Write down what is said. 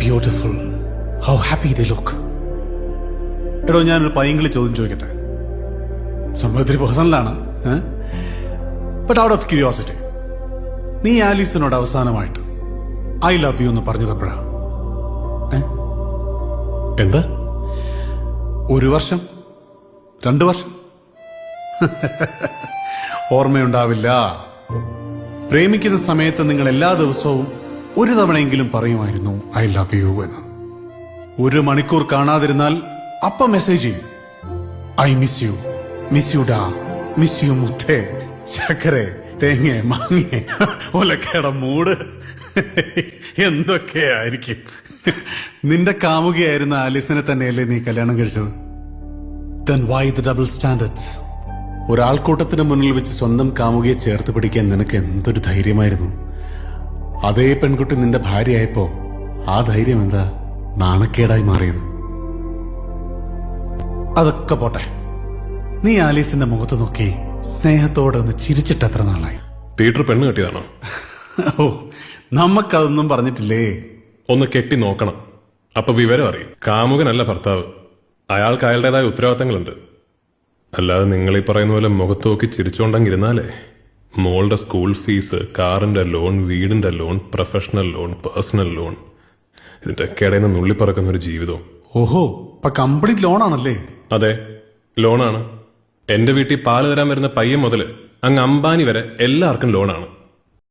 Beautiful, how happy they look. എടോ, ഞാനൊരു പൈങ്കിളി ചോദ്യം ചോദിക്കട്ടെ? സംഭവത്തിൽ പേഴ്സണലാണ്, ബട്ട് ഔട്ട് ഓഫ് ക്യൂരിയോസിറ്റി. നീ ആലീസിനോട് അവസാനമായിട്ട് ഐ ലവ് യു എന്ന് പറഞ്ഞതെപ്പോഴാ? എന്താ? 1 വർഷം, 2 വർഷം? ഓർമ്മയുണ്ടാവില്ല. പ്രേമിക്കുന്ന സമയത്ത് നിങ്ങൾ എല്ലാ ദിവസവും ഒരു തവണയെങ്കിലും പറയുമായിരുന്നു ഐ ലവ് യു എന്ന്. 1 മണിക്കൂർ കാണാതിരുന്നാൽ അപ്പ മെസ്സേജ് ചെയ്യും, I miss you, miss you ഡാ, മിസ് യു മുത്തേ, ചക്കരെ, തേങ്ങ, മാങ്ങ, ഒലക്കയുടെ മൂട്, എന്തൊക്കെയായിരിക്കും. നിന്റെ കാമുകയായിരുന്ന ആലീസിനെ തന്നെയല്ലേ നീ കല്യാണം കഴിച്ചത്? Then why the double standards? ഒരാൾക്കൂട്ടത്തിന് മുന്നിൽ വെച്ച് സ്വന്തം കാമുകയെ ചേർത്ത് പിടിക്കാൻ നിനക്ക് എന്തൊരു ധൈര്യമായിരുന്നു. അതേ പെൺകുട്ടി നിന്റെ ഭാര്യയായപ്പോ ആ ധൈര്യം എന്താ നാണക്കേടായി മാറിയത്? അതൊക്കെ പോട്ടെ, നീ ആലീസിന്റെ മുഖത്ത് നോക്കി സ്നേഹത്തോടെ ഒന്ന് ചിരിച്ചിട്ട് എത്ര നാളായി? പീറ്റർ പെണ്ണ് കെട്ടിയതാണോ? ഓ, നമ്മക്കതൊന്നും പറഞ്ഞിട്ടില്ലേ. ഒന്ന് കെട്ടി നോക്കണം, അപ്പൊ വിവരം അറിയും. കാമുകനല്ല ഭർത്താവ്, അയാൾക്ക് അയാളുടേതായ ഉത്തരവാദിത്തങ്ങളുണ്ട്. അല്ലാതെ നിങ്ങളീ പറയുന്ന പോലെ മുഖത്ത് നോക്കി ചിരിച്ചോണ്ടെങ്കിരുന്നാലേ മോളുടെ സ്കൂൾ ഫീസ്, കാറിന്റെ ലോൺ, വീടിന്റെ loan, professional loan, personal loan, ഇതിന്റെ ഇടയിൽ നിന്ന് നുള്ളിപ്പറക്കുന്ന ഒരു ജീവിതവും. ഓഹോ, ഇപ്പൊ കംപ്ലീറ്റ് ലോണാണല്ലേ? അതെ, ലോണാണ്. എന്റെ വീട്ടിൽ പാല് തരാൻ വരുന്ന പയ്യൻ മുതല് അങ്ങ് അംബാനി വരെ എല്ലാവർക്കും ലോണാണ്.